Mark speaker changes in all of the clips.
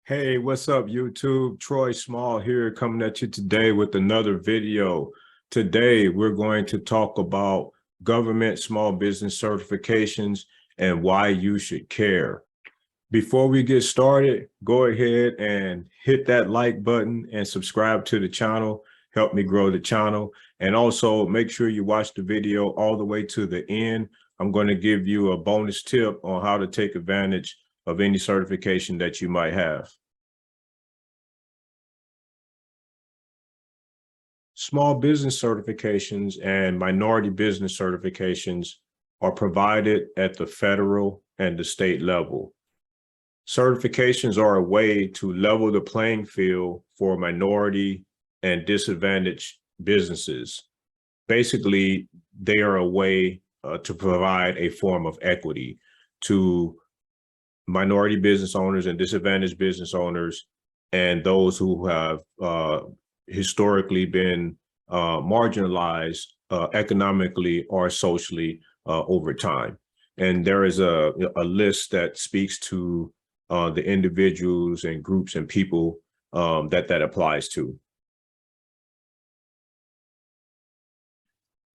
Speaker 1: Hey, what's up, YouTube? Troy Small here coming at you today with another video. Today, we're going to talk about government small business certifications and why you should care. Before we get started, go ahead and hit that like button and subscribe to the channel. Help me grow the channel. And also make sure you watch the video all the way to the end. I'm going to give you a bonus tip on how to take advantage of any certification that you might have. Small business certifications and minority business certifications are provided at the federal and the state level. Certifications are a way to level the playing field for minority and disadvantaged businesses. Basically, they are a way to provide a form of equity to minority business owners and disadvantaged business owners and those who have historically been marginalized economically or socially over time. And there is a list that speaks to the individuals and groups and people that applies to.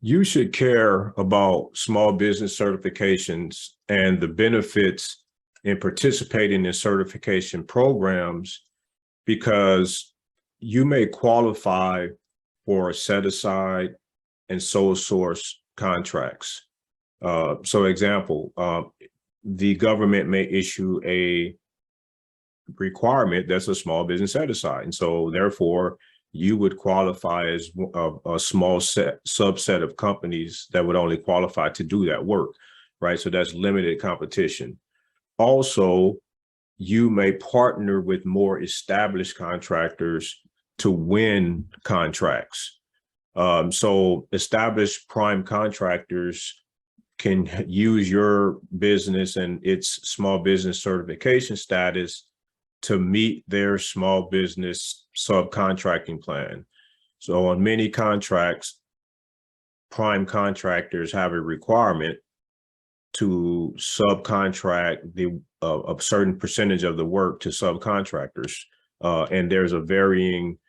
Speaker 1: You should care about small business certifications and the benefits in participating in certification programs because you may qualify for set aside and sole source contracts. So example, the government may issue a requirement that's a small business set aside. And so therefore, you would qualify as a small subset of companies that would only qualify to do that work, right? So that's limited competition. Also, you may partner with more established contractors to win contracts. So established prime contractors can use your business and its small business certification status to meet their small business subcontracting plan. So on many contracts, prime contractors have a requirement to subcontract a certain percentage of the work to subcontractors. And there's a varying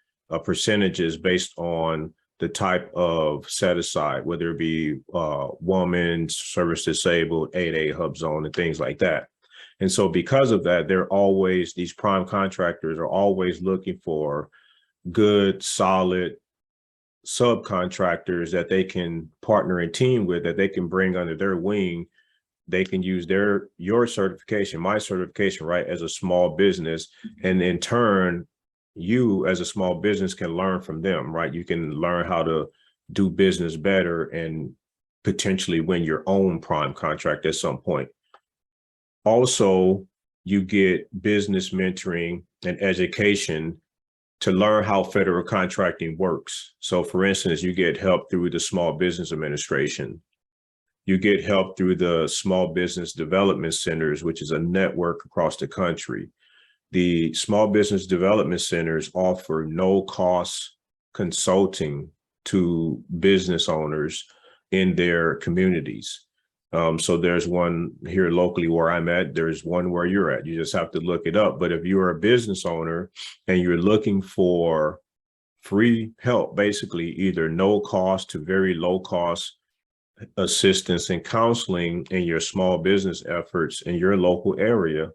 Speaker 1: percentages based on the type of set aside, whether it be woman, service disabled, 8A hub zone, and things like that. And so because of that, these prime contractors are always looking for good, solid subcontractors that they can partner and team with, that they can bring under their wing. They can use your certification, my certification, right, as a small business. And in turn, you as a small business can learn from them, right? You can learn how to do business better and potentially win your own prime contract at some point. Also, you get business mentoring and education to learn how federal contracting works. So for instance, you get help through the Small Business Administration. You get help through the Small Business Development Centers, which is a network across the country. The Small Business Development Centers offer no-cost consulting to business owners in their communities. So there's one here locally where I'm at. There's one where you're at. You just have to look it up. But if you're a business owner and you're looking for free help, basically either no cost to very low cost assistance and counseling in your small business efforts in your local area,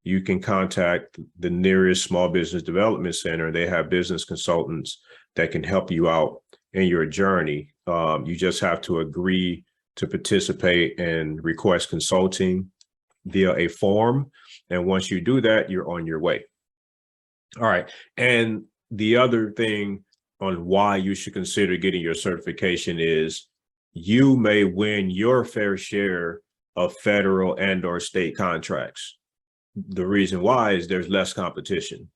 Speaker 1: you can contact the nearest Small Business Development Center. They have business consultants that can help you out in your journey. You just have to agree to participate and request consulting via a form. And once you do that, you're on your way. All right. And the other thing on why you should consider getting your certification is you may win your fair share of federal and or state contracts. The reason why is there's less competition.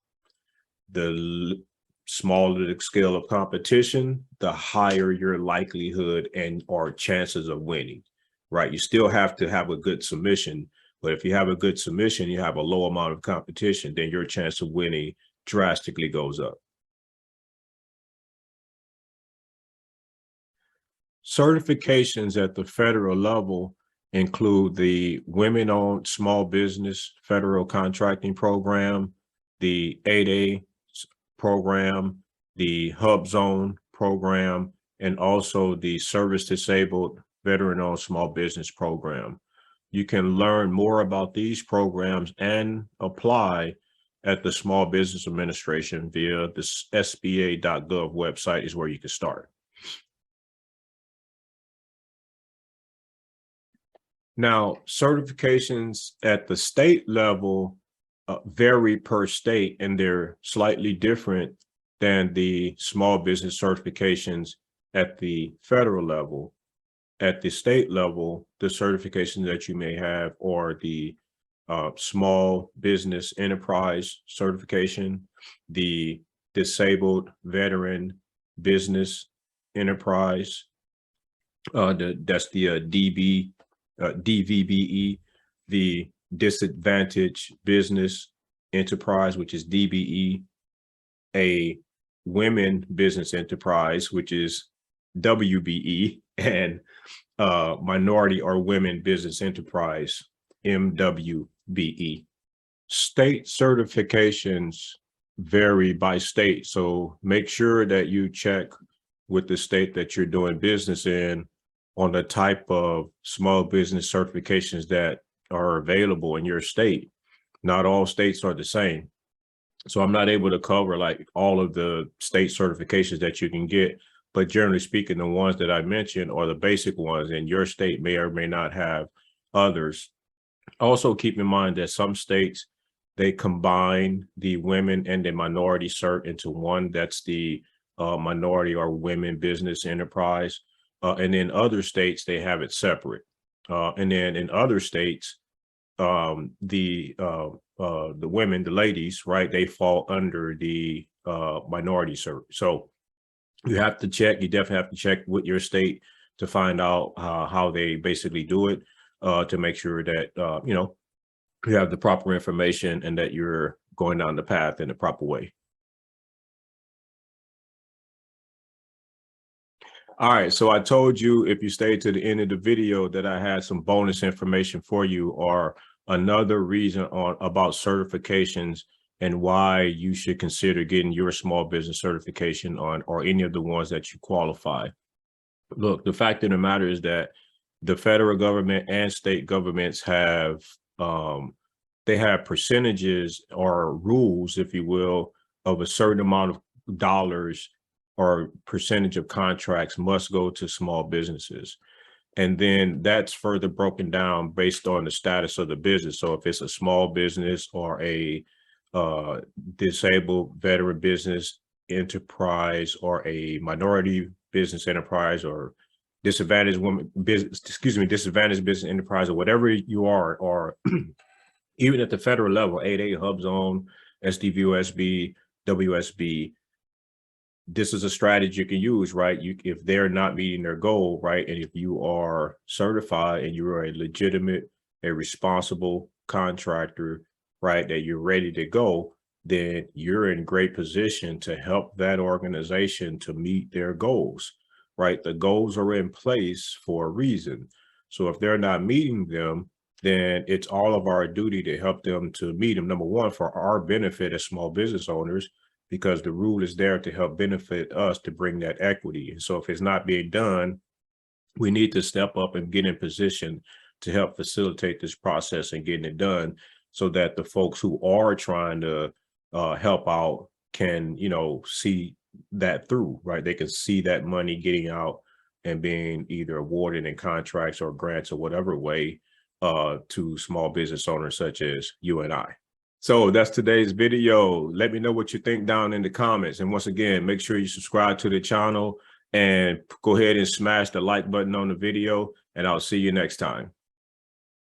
Speaker 1: The smaller the scale of competition, the higher your likelihood and or chances of winning, right? You still have to have a good submission, but if you have a good submission, you have a low amount of competition, then your chance of winning drastically goes up. Certifications at the federal level include the Women-Owned Small Business Federal Contracting Program, the 8A program, the Hub Zone program, and also the Service Disabled Veteran-Owned Small Business Program. You can learn more about these programs and apply at the Small Business Administration via the SBA.gov website is where you can start. Now, certifications at the state level vary per state, and they're slightly different than the small business certifications at the federal level. At the state level, the certifications that you may have are the small business enterprise certification, the disabled veteran business enterprise, that's the DVBE, the disadvantaged business enterprise, which is DBE, a women business enterprise, which is WBE, and minority or women business enterprise, MWBE. State certifications vary by state, so make sure that you check with the state that you're doing business in on the type of small business certifications that are available in your state. Not all states are the same. So I'm not able to cover like all of the state certifications that you can get, but generally speaking, the ones that I mentioned are the basic ones, and your state may or may not have others. Also keep in mind that some states, they combine the women and the minority cert into one. That's the minority or women business enterprise. And in other states, they have it separate. And then in other states, the women, the ladies, right, they fall under the minority cert. So you have to check, you definitely have to check with your state to find out how they basically do it, to make sure that, you know, you have the proper information and that you're going down the path in the proper way. All right, so I told you if you stayed to the end of the video that I had some bonus information for you, or another reason about certifications and why you should consider getting your small business certification on, or any of the ones that you qualify. Look, the fact of the matter is that the federal government and state governments have, they have percentages or rules, if you will, of a certain amount of dollars or percentage of contracts must go to small businesses. And then that's further broken down based on the status of the business. So if it's a small business or a disabled veteran business enterprise or a minority business enterprise or disadvantaged women business, disadvantaged business enterprise, or whatever you are, or even at the federal level, 8A, Hub Zone, SDVOSB, WSB, this is a strategy you can use, right? If they're not meeting their goal, right? And if you are certified and you are a legitimate, a responsible contractor, right, that you're ready to go, then you're in great position to help that organization to meet their goals, right? The goals are in place for a reason. So if they're not meeting them, then it's all of our duty to help them to meet them. Number one, for our benefit as small business owners, because the rule is there to help benefit us to bring that equity. And so if it's not being done, we need to step up and get in position to help facilitate this process and getting it done, so that the folks who are trying to help out can, you know, see that through, right? They can see that money getting out and being either awarded in contracts or grants or whatever way to small business owners such as you and I. So that's today's video. Let me know what you think down in the comments. And once again, make sure you subscribe to the channel and go ahead and smash the like button on the video, and I'll see you next time.